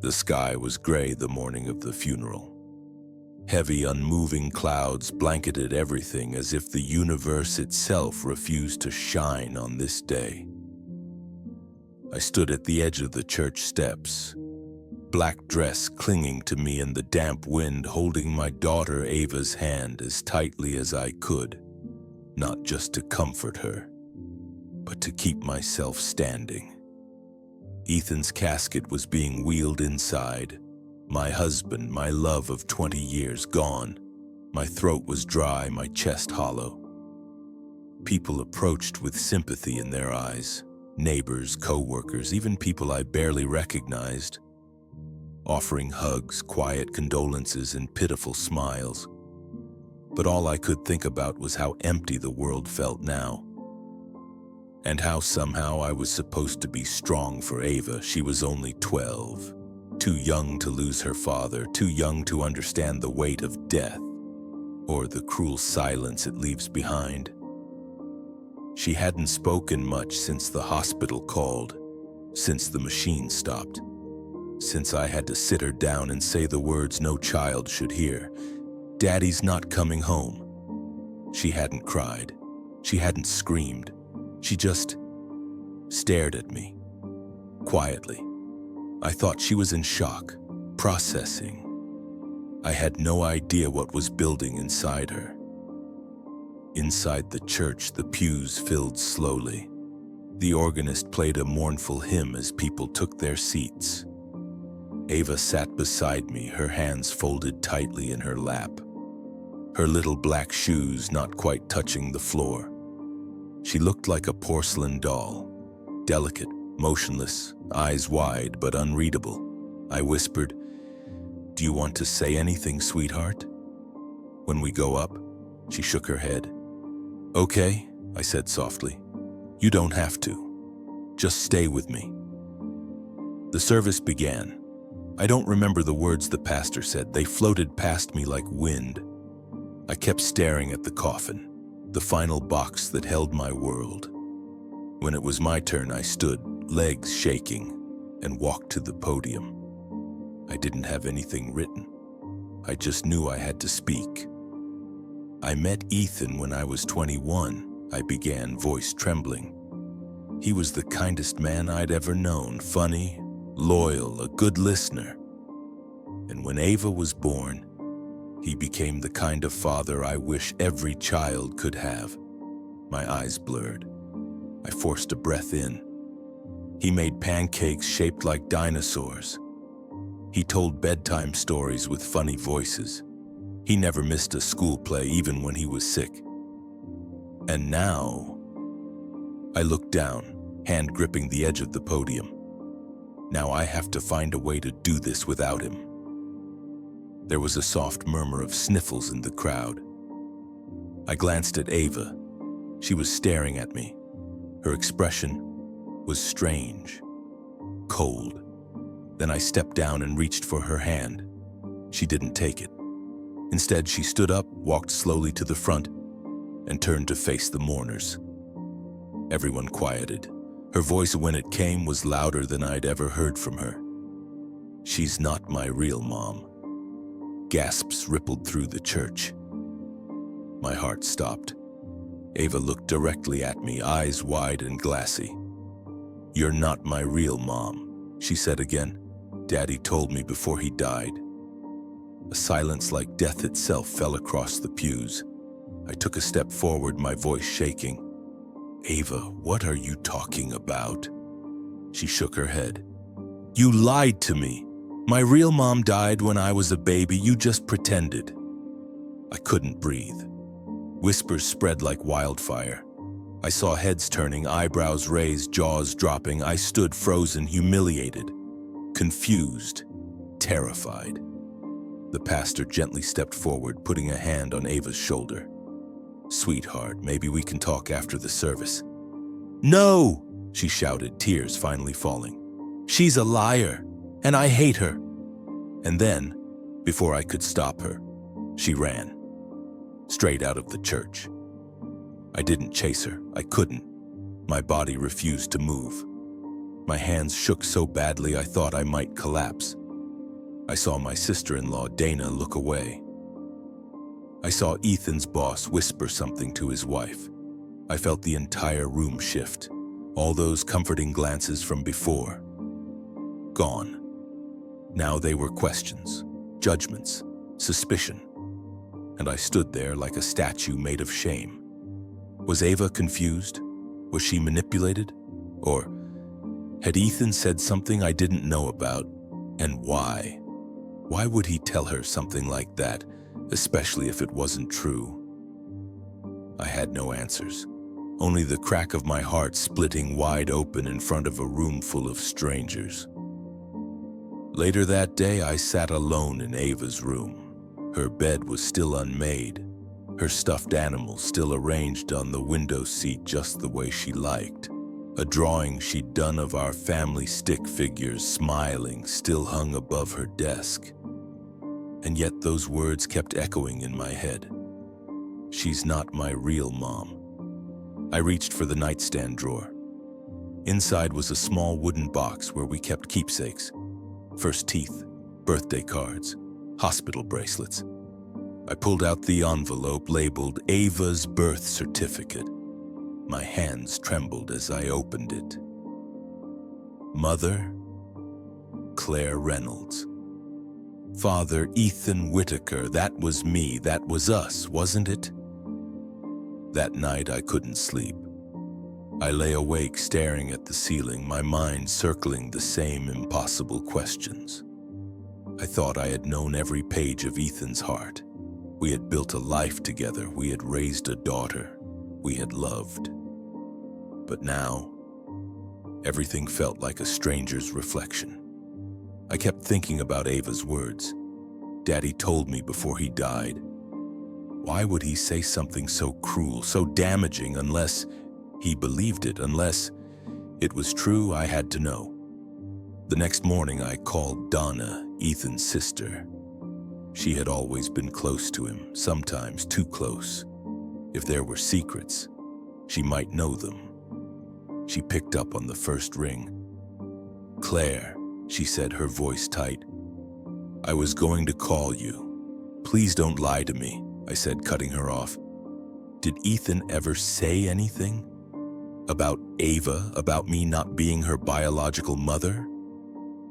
The sky was gray the morning of the funeral. Heavy, unmoving clouds blanketed everything as if the universe itself refused to shine on this day. I stood at the edge of the church steps, black dress clinging to me in the damp wind, holding my daughter Ava's hand as tightly as I could, not just to comfort her, but to keep myself standing. Ethan's casket was being wheeled inside. My husband, my love of 20 years, gone. My throat was dry, my chest hollow. People approached with sympathy in their eyes. Neighbors, co-workers, even people I barely recognized, offering hugs, quiet condolences, and pitiful smiles. But all I could think about was how empty the world felt now. And how somehow I was supposed to be strong for Ava. She was only 12. Too young to lose her father, too young to understand the weight of death, or the cruel silence it leaves behind. She hadn't spoken much since the hospital called, since the machine stopped, since I had to sit her down and say the words no child should hear. "Daddy's not coming home." She hadn't cried. She hadn't screamed. She just stared at me, quietly. I thought she was in shock, processing. I had no idea what was building inside her. Inside the church, the pews filled slowly. The organist played a mournful hymn as people took their seats. Ava sat beside me, her hands folded tightly in her lap, her little black shoes not quite touching the floor. She looked like a porcelain doll, delicate, motionless, eyes wide but unreadable. I whispered, "Do you want to say anything, sweetheart? When we go up?" She shook her head. "Okay," I said softly. "You don't have to. Just stay with me." The service began. I don't remember the words the pastor said. They floated past me like wind. I kept staring at the coffin, the final box that held my world. When it was my turn, I stood, legs shaking, and walked to the podium. I didn't have anything written. I just knew I had to speak. "I met Ethan when I was 21, I began, voice trembling. He was the kindest man I'd ever known, funny, loyal, a good listener. And when Ava was born, he became the kind of father I wish every child could have." My eyes blurred. I forced a breath in. He made pancakes shaped like dinosaurs. He told bedtime stories with funny voices. He never missed a school play, even when he was sick. And now, I looked down, hand gripping the edge of the podium. Now I have to find a way to do this without him. There was a soft murmur of sniffles in the crowd. I glanced at Ava. She was staring at me. Her expression was strange, cold. Then I stepped down and reached for her hand. She didn't take it. Instead, she stood up, walked slowly to the front, and turned to face the mourners. Everyone quieted. Her voice, when it came, was louder than I'd ever heard from her. "She's not my real mom." Gasps rippled through the church. My heart stopped. Ava looked directly at me, eyes wide and glassy. "You're not my real mom," she said again. "Daddy told me before he died." A silence like death itself fell across the pews. I took a step forward, my voice shaking. "Ava, what are you talking about?" She shook her head. "You lied to me. My real mom died when I was a baby. You just pretended." I couldn't breathe. Whispers spread like wildfire. I saw heads turning, eyebrows raised, jaws dropping. I stood frozen, humiliated, confused, terrified. The pastor gently stepped forward, putting a hand on Ava's shoulder. "Sweetheart, maybe we can talk after the service." "No!" she shouted, tears finally falling. "She's a liar, and I hate her." And then, before I could stop her, she ran, straight out of the church. I didn't chase her. I couldn't. My body refused to move. My hands shook so badly I thought I might collapse. I saw my sister-in-law, Dana, look away. I saw Ethan's boss whisper something to his wife. I felt the entire room shift, all those comforting glances from before. Gone. Now they were questions, judgments, suspicion. And I stood there like a statue made of shame. Was Ava confused? Was she manipulated? Or had Ethan said something I didn't know about? And why? Why would he tell her something like that, especially if it wasn't true? I had no answers, only the crack of my heart splitting wide open in front of a room full of strangers. Later that day, I sat alone in Ava's room. Her bed was still unmade, her stuffed animal still arranged on the window seat just the way she liked. A drawing she'd done of our family stick figures smiling still hung above her desk. And yet those words kept echoing in my head. She's not my real mom. I reached for the nightstand drawer. Inside was a small wooden box where we kept keepsakes. First teeth, birthday cards, hospital bracelets. I pulled out the envelope labeled Ava's birth certificate. My hands trembled as I opened it. Mother, Claire Reynolds. Father, Ethan Whitaker. That was me, that was us, wasn't it? That night I couldn't sleep. I lay awake staring at the ceiling, my mind circling the same impossible questions. I thought I had known every page of Ethan's heart. We had built a life together, we had raised a daughter, we had loved. But now, everything felt like a stranger's reflection. I kept thinking about Ava's words. Daddy told me before he died. Why would he say something so cruel, so damaging, unless he believed it, unless it was true? I had to know. The next morning I called Donna, Ethan's sister. She had always been close to him, sometimes too close. If there were secrets, she might know them. She picked up on the first ring. Claire, she said, her voice tight. I was going to call you. Please don't lie to me, I said, cutting her off. Did Ethan ever say anything? About Ava, about me not being her biological mother?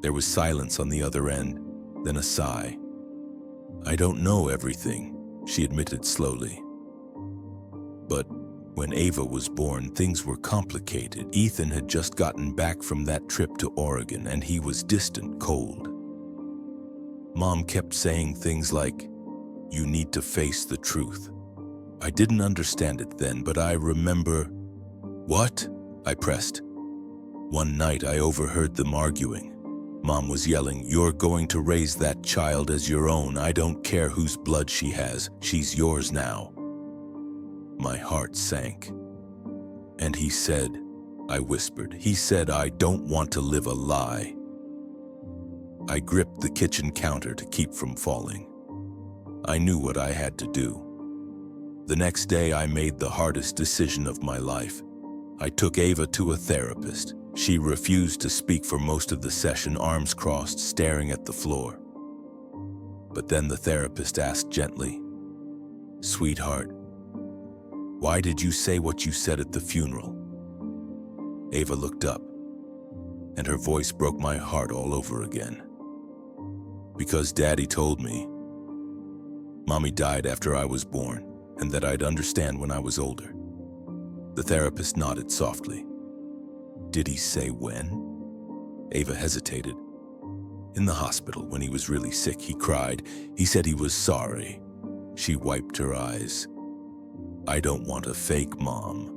There was silence on the other end, then a sigh. I don't know everything, she admitted slowly. But when Ava was born, things were complicated. Ethan had just gotten back from that trip to Oregon, and he was distant, cold. Mom kept saying things like, "You need to face the truth." I didn't understand it then, but I remember. What? I pressed. One night I overheard them arguing. Mom was yelling, "You're going to raise that child as your own. I don't care whose blood she has. She's yours now." My heart sank. And he said, I whispered, he said, "I don't want to live a lie." I gripped the kitchen counter to keep from falling. I knew what I had to do. The next day I made the hardest decision of my life. I took Ava to a therapist. She refused to speak for most of the session, arms crossed, staring at the floor. But then the therapist asked gently, "Sweetheart, why did you say what you said at the funeral?" Ava looked up, and her voice broke my heart all over again. "Because Daddy told me. Mommy died after I was born, and that I'd understand when I was older." The therapist nodded softly. "Did he say when?" Ava hesitated. "In the hospital, when he was really sick, he cried. He said he was sorry." She wiped her eyes. "I don't want a fake mom.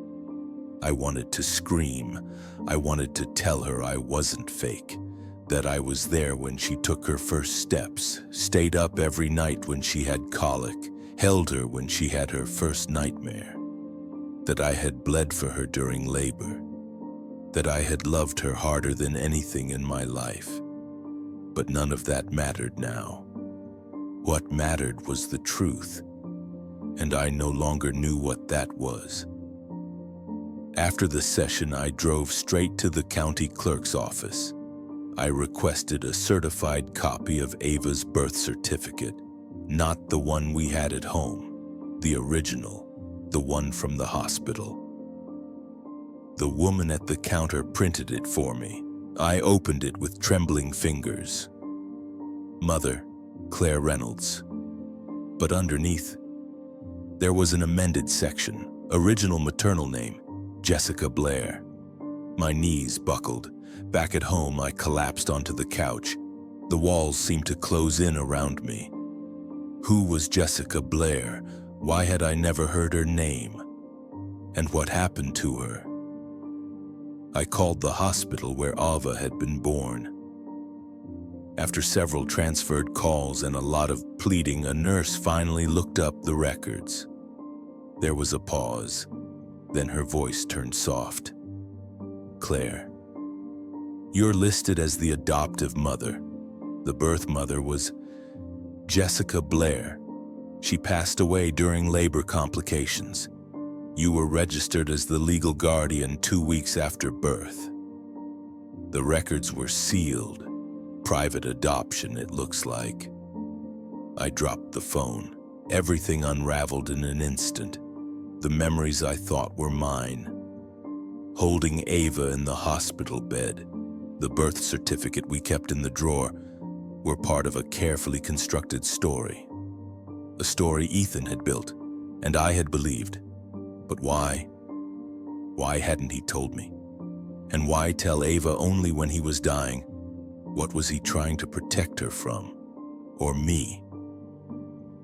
I wanted to scream. I wanted to tell her I wasn't fake, that I was there when she took her first steps, stayed up every night when she had colic, held her when she had her first nightmare, that I had bled for her during labor, that I had loved her harder than anything in my life. But none of that mattered now. What mattered was the truth, and I no longer knew what that was." After the session, I drove straight to the county clerk's office. I requested a certified copy of Ava's birth certificate, not the one we had at home, the original, the one from the hospital. The woman at the counter printed it for me. I opened it with trembling fingers. Mother, Claire Reynolds. But underneath, there was an amended section, original maternal name, Jessica Blair. My knees buckled. Back at home, I collapsed onto the couch. The walls seemed to close in around me. Who was Jessica Blair? Why had I never heard her name? And what happened to her? I called the hospital where Ava had been born. After several transferred calls and a lot of pleading, a nurse finally looked up the records. There was a pause. Then her voice turned soft. Claire, you're listed as the adoptive mother. The birth mother was Jessica Blair. She passed away during labor complications. You were registered as the legal guardian 2 weeks after birth. The records were sealed. Private adoption, it looks like. I dropped the phone. Everything unraveled in an instant. The memories I thought were mine. Holding Ava in the hospital bed, the birth certificate we kept in the drawer, were part of a carefully constructed story. A story Ethan had built, and I had believed. But why? Why hadn't he told me? And why tell Ava only when he was dying? What was he trying to protect her from? Or me?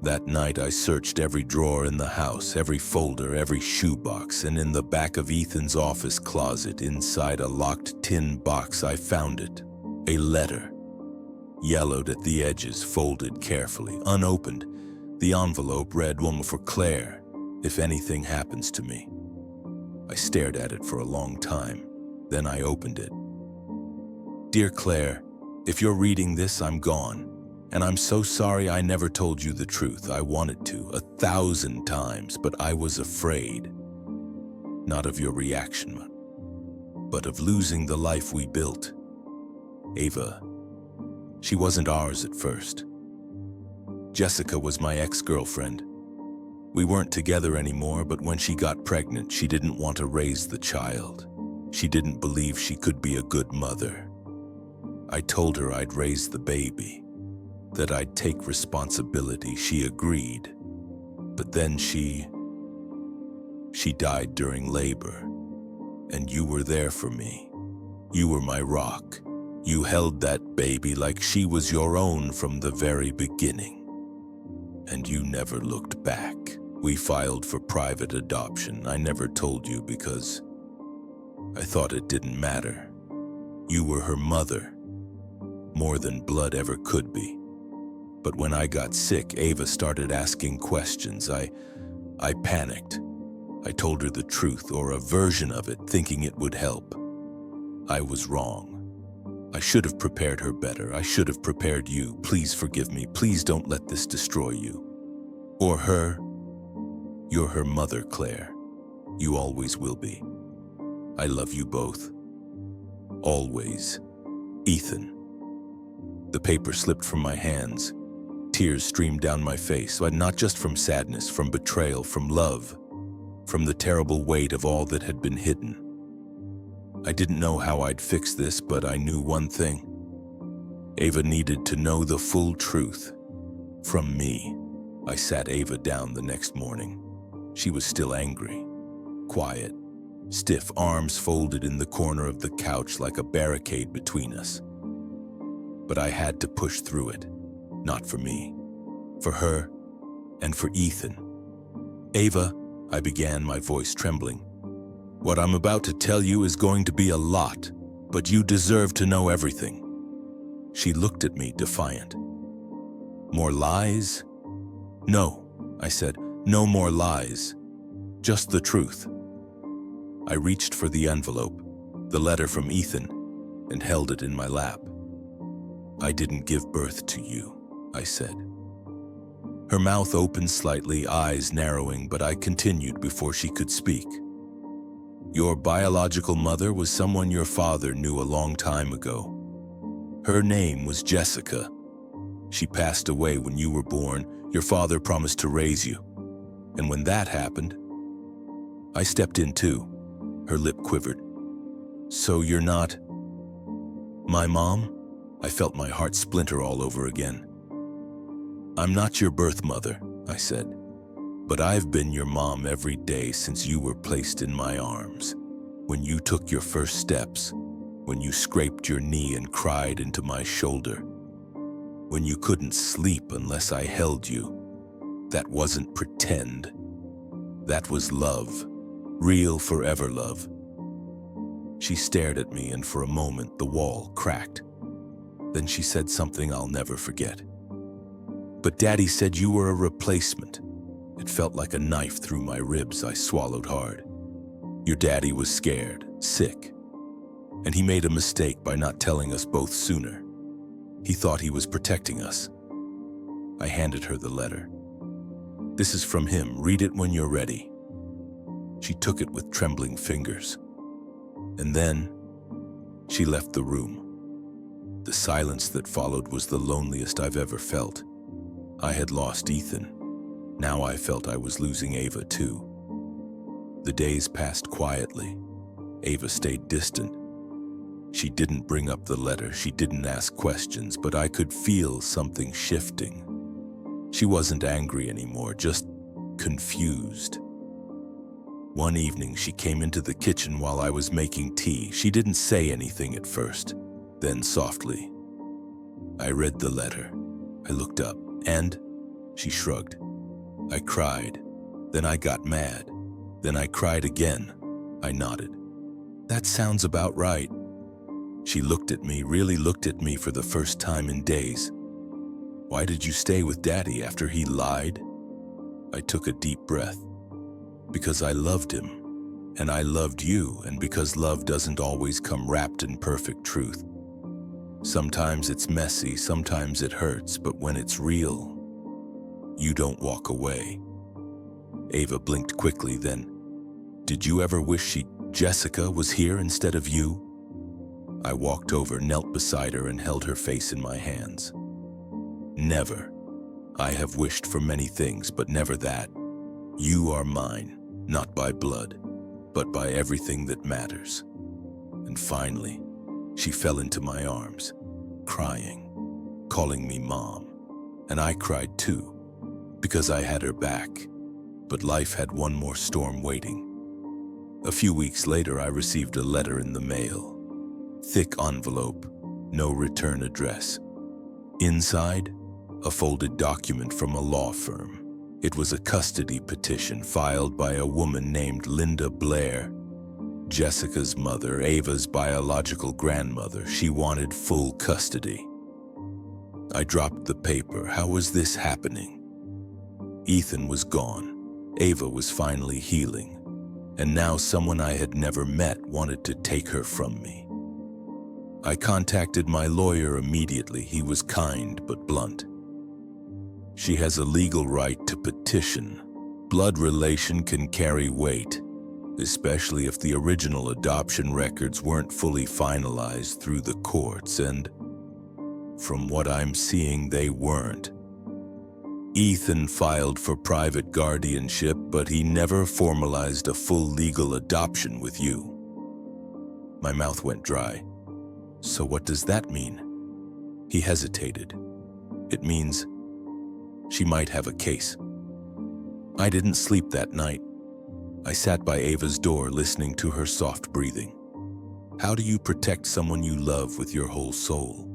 That night I searched every drawer in the house, every folder, every shoebox, and in the back of Ethan's office closet, inside a locked tin box, I found it. A letter. Yellowed at the edges, folded carefully, unopened. The envelope read, "One for Claire, if anything happens to me." I stared at it for a long time. Then I opened it. "Dear Claire, if you're reading this, I'm gone. And I'm so sorry I never told you the truth. I wanted to, 1,000 times, but I was afraid. Not of your reaction, but of losing the life we built. Ava, she wasn't ours at first. Jessica was my ex-girlfriend. We weren't together anymore, but when she got pregnant, she didn't want to raise the child. She didn't believe she could be a good mother. I told her I'd raise the baby, that I'd take responsibility. She agreed. But then she died during labor. And you were there for me. You were my rock. You held that baby like she was your own from the very beginning. And you never looked back. We filed for private adoption. I never told you because I thought it didn't matter. You were her mother, more than blood ever could be. But when I got sick, Ava started asking questions. I panicked. I told her the truth, or a version of it, thinking it would help. I was wrong. I should have prepared her better. I should have prepared you. Please forgive me. Please don't let this destroy you. Or her. You're her mother, Claire. You always will be. I love you both. Always. Ethan. The paper slipped from my hands. Tears streamed down my face, but not just from sadness, from betrayal, from love, from the terrible weight of all that had been hidden. I didn't know how I'd fix this, but I knew one thing. Ava needed to know the full truth. From me. I sat Ava down the next morning. She was still angry, quiet, stiff, arms folded in the corner of the couch like a barricade between us. But I had to push through it. Not for me, for her, and for Ethan. Ava, I began, my voice trembling. What I'm about to tell you is going to be a lot, but you deserve to know everything. She looked at me, defiant. More lies? No, I said, no more lies. Just the truth. I reached for the envelope, the letter from Ethan, and held it in my lap. I didn't give birth to you, I said. Her mouth opened slightly, eyes narrowing, but I continued before she could speak. Your biological mother was someone your father knew a long time ago. Her name was Jessica. She passed away when you were born. Your father promised to raise you. And when that happened, I stepped in too. Her lip quivered. So you're not my mom? I felt my heart splinter all over again. I'm not your birth mother, I said, but I've been your mom every day since you were placed in my arms. When you took your first steps, when you scraped your knee and cried into my shoulder, when you couldn't sleep unless I held you. That wasn't pretend. That was love, real forever love. She stared at me, and for a moment the wall cracked. Then she said something I'll never forget. But Daddy said you were a replacement. It felt like a knife through my ribs. I swallowed hard. Your daddy was scared, sick, and he made a mistake by not telling us both sooner. He thought he was protecting us. I handed her the letter. This is from him. Read it when you're ready. She took it with trembling fingers. And then she left the room. The silence that followed was the loneliest I've ever felt. I had lost Ethan. Now I felt I was losing Ava too. The days passed quietly. Ava stayed distant. She didn't bring up the letter, she didn't ask questions, but I could feel something shifting. She wasn't angry anymore, just confused. One evening, she came into the kitchen while I was making tea. She didn't say anything at first. Then softly, I read the letter. I looked up, and she shrugged. I cried. Then I got mad. Then I cried again. I nodded. That sounds about right. She looked at me, really looked at me for the first time in days. Why did you stay with Daddy after he lied? I took a deep breath. Because I loved him, and I loved you, and because love doesn't always come wrapped in perfect truth. Sometimes it's messy, sometimes it hurts, but when it's real, you don't walk away. Ava blinked quickly, then, did you ever wish Jessica was here instead of you? I walked over, knelt beside her, and held her face in my hands. Never. I have wished for many things, but never that. You are mine, not by blood, but by everything that matters. And finally, she fell into my arms, crying, calling me Mom. And I cried too, because I had her back. But life had one more storm waiting. A few weeks later, I received a letter in the mail. Thick envelope, no return address. Inside, a folded document from a law firm. It was a custody petition filed by a woman named Linda Blair, Jessica's mother, Ava's biological grandmother. She wanted full custody. I dropped the paper. How was this happening? Ethan was gone. Ava was finally healing. And now someone I had never met wanted to take her from me. I contacted my lawyer immediately. He was kind but blunt. She has a legal right to petition. Blood relation can carry weight, especially if the original adoption records weren't fully finalized through the courts, and from what I'm seeing, they weren't. Ethan filed for private guardianship, but he never formalized a full legal adoption with you. My mouth went dry. So what does that mean? He hesitated. It means she might have a case. I didn't sleep that night. I sat by Ava's door listening to her soft breathing. How do you protect someone you love with your whole soul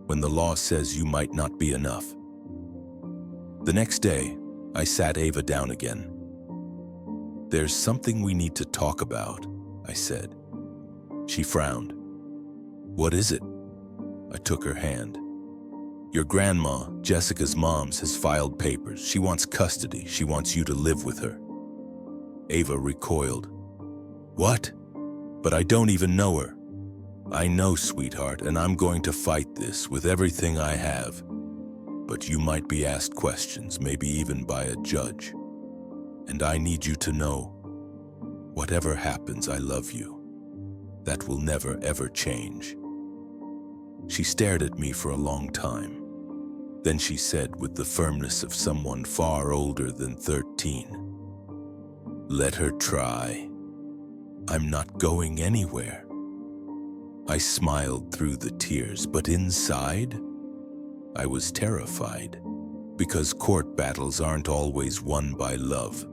when the law says you might not be enough? The next day, I sat Ava down again. There's something we need to talk about, I said. She frowned. What is it? I took her hand. Your grandma, Jessica's mom's, has filed papers. She wants custody. She wants you to live with her. Ava recoiled. What? But I don't even know her. I know, sweetheart, and I'm going to fight this with everything I have. But you might be asked questions, maybe even by a judge. And I need you to know, whatever happens, I love you. That will never, ever change. She stared at me for a long time. Then she said with the firmness of someone far older than 13, "Let her try. I'm not going anywhere." I smiled through the tears, but inside, I was terrified, because court battles aren't always won by love.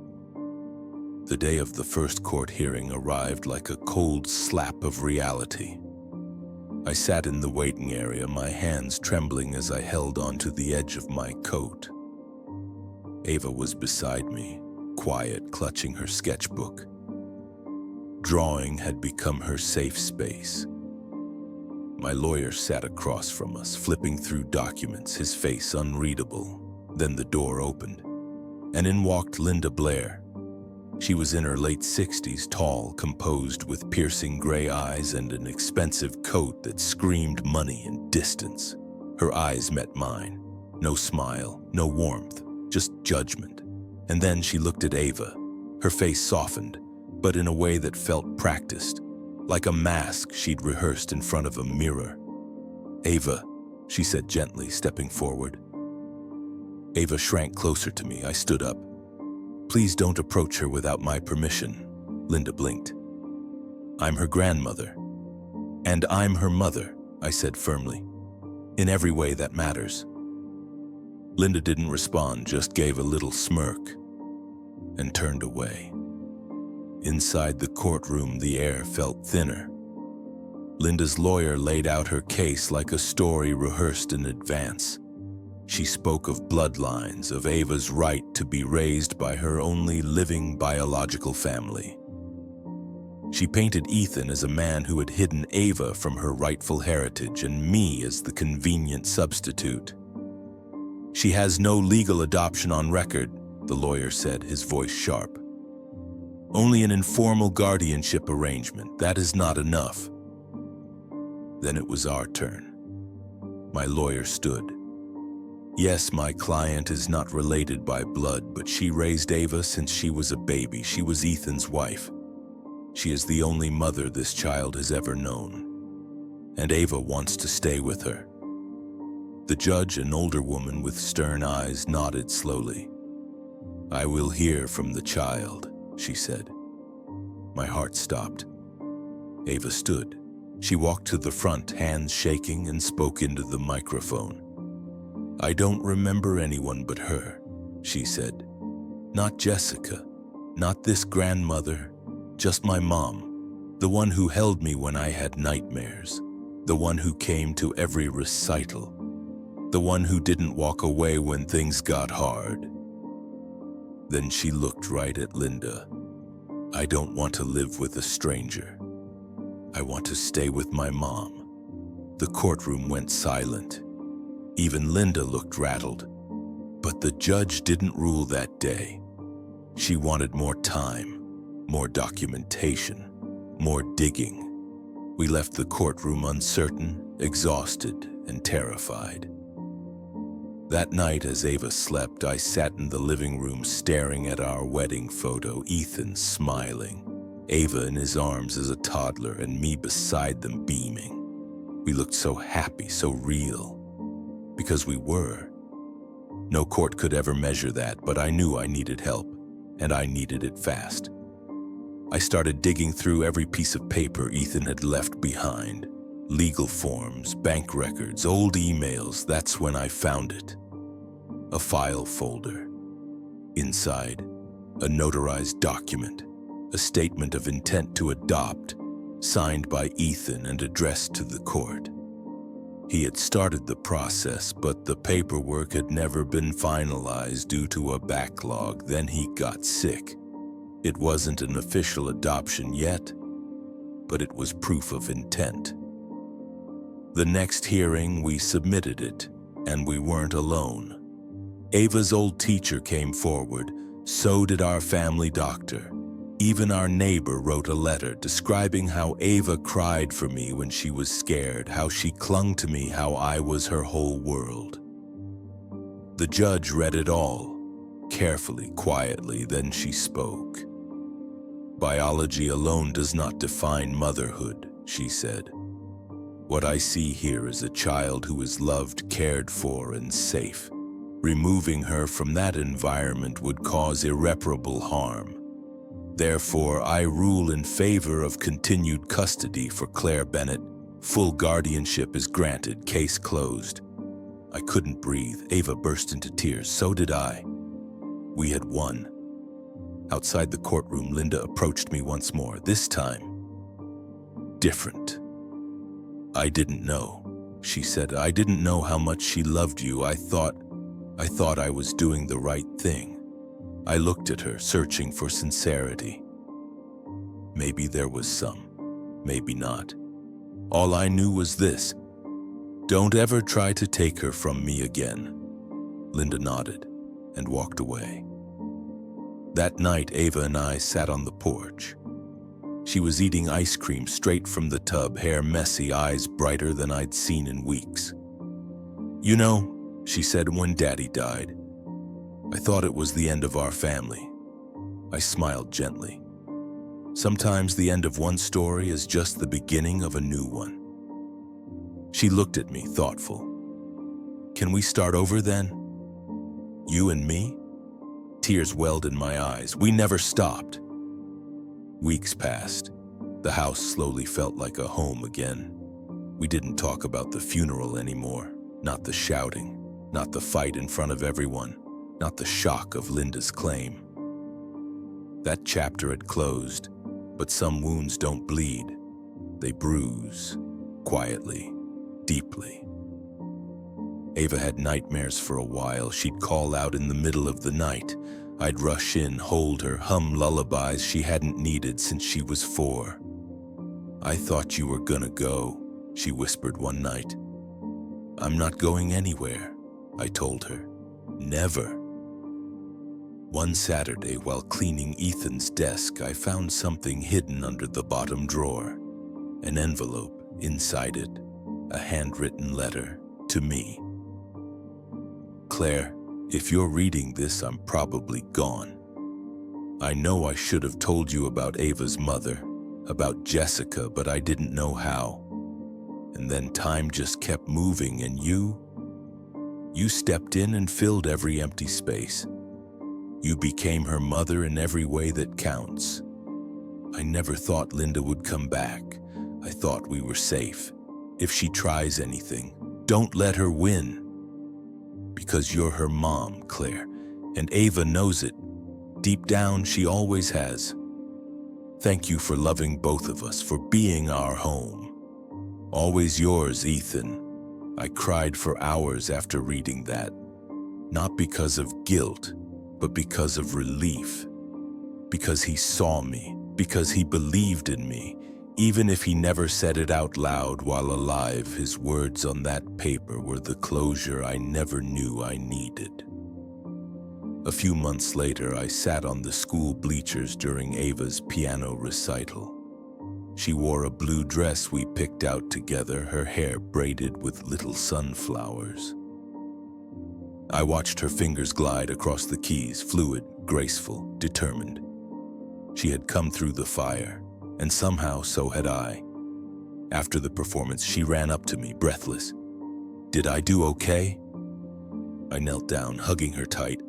The day of the first court hearing arrived like a cold slap of reality. I sat in the waiting area, my hands trembling as I held onto the edge of my coat. Ava was beside me, quiet, clutching her sketchbook. Drawing had become her safe space. My lawyer sat across from us, flipping through documents, his face unreadable. Then the door opened, and in walked Linda Blair. She was in her late 60s, tall, composed, with piercing gray eyes and an expensive coat that screamed money and distance. Her eyes met mine. No smile, no warmth, just judgment. And then she looked at Ava. Her face softened, but in a way that felt practiced, like a mask she'd rehearsed in front of a mirror. "Ava," she said gently, stepping forward. Ava shrank closer to me. I stood up. "Please don't approach her without my permission," Linda blinked. "I'm her grandmother." "And I'm her mother," I said firmly. "In every way that matters." Linda didn't respond, just gave a little smirk and turned away. Inside the courtroom, the air felt thinner. Linda's lawyer laid out her case like a story rehearsed in advance. She spoke of bloodlines, of Ava's right to be raised by her only living biological family. She painted Ethan as a man who had hidden Ava from her rightful heritage and me as the convenient substitute. "She has no legal adoption on record," the lawyer said, his voice sharp. "Only an informal guardianship arrangement. That is not enough." Then it was our turn. My lawyer stood. "Yes, my client is not related by blood, but she raised Ava since she was a baby. She was Ethan's wife. She is the only mother this child has ever known. And Ava wants to stay with her." The judge, an older woman with stern eyes, nodded slowly. "I will hear from the child," she said. My heart stopped. Ava stood. She walked to the front, hands shaking, and spoke into the microphone. "I don't remember anyone but her," she said. "Not Jessica, not this grandmother, just my mom, the one who held me when I had nightmares, the one who came to every recital, the one who didn't walk away when things got hard." Then she looked right at Linda. "I don't want to live with a stranger. I want to stay with my mom." The courtroom went silent. Even Linda looked rattled. But the judge didn't rule that day. She wanted more time, more documentation, more digging. We left the courtroom uncertain, exhausted, and terrified. That night, as Ava slept, I sat in the living room staring at our wedding photo, Ethan smiling, Ava in his arms as a toddler, and me beside them beaming. We looked so happy, so real. Because we were. No court could ever measure that, but I knew I needed help, and I needed it fast. I started digging through every piece of paper Ethan had left behind. Legal forms, bank records, old emails. That's when I found it. A file folder. Inside, a notarized document, a statement of intent to adopt, signed by Ethan and addressed to the court. He had started the process, but the paperwork had never been finalized due to a backlog. Then he got sick. It wasn't an official adoption yet, but it was proof of intent. The next hearing, we submitted it, and we weren't alone. Ava's old teacher came forward, so did our family doctor. Even our neighbor wrote a letter describing how Ava cried for me when she was scared, how she clung to me, how I was her whole world. The judge read it all, carefully, quietly, then she spoke. "Biology alone does not define motherhood," she said. What I see here is a child who is loved, cared for, and safe. Removing her from that environment would cause irreparable harm. Therefore, I rule in favor of continued custody for Claire Bennett. Full guardianship is granted, case closed. I couldn't breathe. Ava burst into tears. So did I. We had won. Outside the courtroom, Linda approached me once more, this time different. I didn't know, she said. I didn't know how much she loved you. I thought I was doing the right thing. I looked at her, searching for sincerity. Maybe there was some, maybe not. All I knew was this: don't ever try to take her from me again. Linda nodded and walked away. That night, Ava and I sat on the porch. She was eating ice cream straight from the tub, hair messy, eyes brighter than I'd seen in weeks. You know, she said, when Daddy died, I thought it was the end of our family. I smiled gently. Sometimes the end of one story is just the beginning of a new one. She looked at me, thoughtful. Can we start over then? You and me? Tears welled in my eyes. We never stopped. Weeks passed. The house slowly felt like a home again. We didn't talk about the funeral anymore. Not the shouting, not the fight in front of everyone, not the shock of Linda's claim. That chapter had closed, but some wounds don't bleed. They bruise, quietly, deeply. Ava had nightmares for a while. She'd call out in the middle of the night. I'd rush in, hold her, hum lullabies she hadn't needed since she was 4. I thought you were gonna go, she whispered one night. I'm not going anywhere, I told her. Never. One Saturday, while cleaning Ethan's desk, I found something hidden under the bottom drawer. An envelope, inside it, a handwritten letter to me. Claire, if you're reading this, I'm probably gone. I know I should have told you about Ava's mother, about Jessica, but I didn't know how. And then time just kept moving, and you stepped in and filled every empty space. You became her mother in every way that counts. I never thought Linda would come back. I thought we were safe. If she tries anything, don't let her win. Because you're her mom, Claire, and Ava knows it. Deep down, she always has. Thank you for loving both of us, for being our home. Always yours, Ethan. I cried for hours after reading that. Not because of guilt, but because of relief. Because he saw me, because he believed in me. Even if he never said it out loud while alive, his words on that paper were the closure I never knew I needed. A few months later, I sat on the school bleachers during Ava's piano recital. She wore a blue dress we picked out together, her hair braided with little sunflowers. I watched her fingers glide across the keys, fluid, graceful, determined. She had come through the fire, and somehow so had I. After the performance, she ran up to me, breathless. Did I do okay? I knelt down, hugging her tight.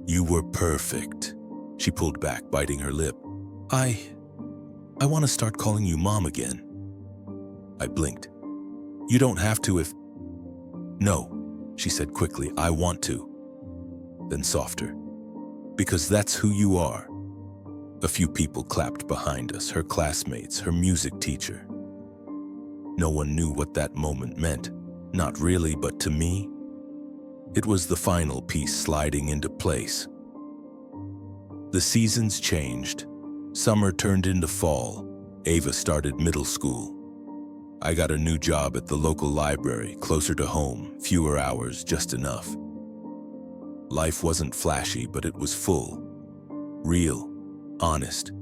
You were perfect. She pulled back, biting her lip. I want to start calling you Mom again. I blinked. You don't have to if... No, she said quickly, I want to. Then softer. Because that's who you are. A few people clapped behind us, her classmates, her music teacher. No one knew what that moment meant. Not really, but to me, it was the final piece sliding into place. The seasons changed. Summer turned into fall. Ava started middle school. I got a new job at the local library, closer to home, fewer hours, just enough. Life wasn't flashy, but it was full. Real. Honest.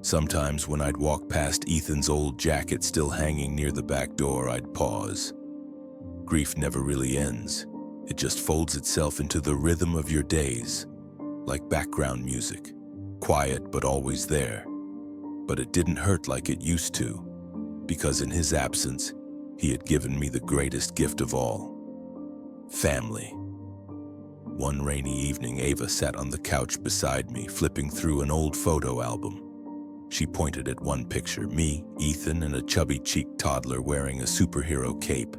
Sometimes when I'd walk past Ethan's old jacket still hanging near the back door, I'd pause. Grief never really ends. It just folds itself into the rhythm of your days, like background music, quiet but always there. But it didn't hurt like it used to, because in his absence, He had given me the greatest gift of all: family. One rainy evening, Ava sat on the couch beside me, flipping through an old photo album. She pointed at one picture, me, Ethan, and a chubby-cheeked toddler wearing a superhero cape.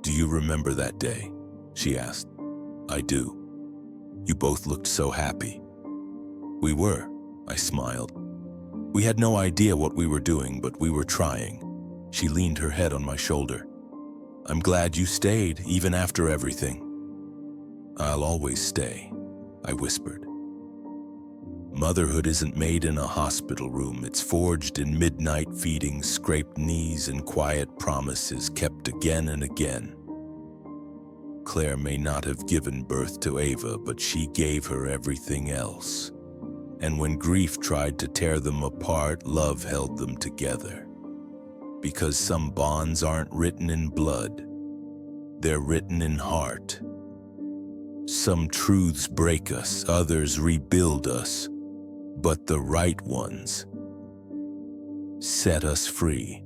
"Do you remember that day?" she asked. "I do. You both looked so happy." "We were," I smiled. "We had no idea what we were doing, but we were trying." She leaned her head on my shoulder. "I'm glad you stayed, even after everything." "I'll always stay," I whispered. Motherhood isn't made in a hospital room. It's forged in midnight feedings, scraped knees, and quiet promises kept again and again. Claire may not have given birth to Ava, but she gave her everything else. And when grief tried to tear them apart, love held them together. Because some bonds aren't written in blood, they're written in heart. Some truths break us, others rebuild us, but the right ones set us free.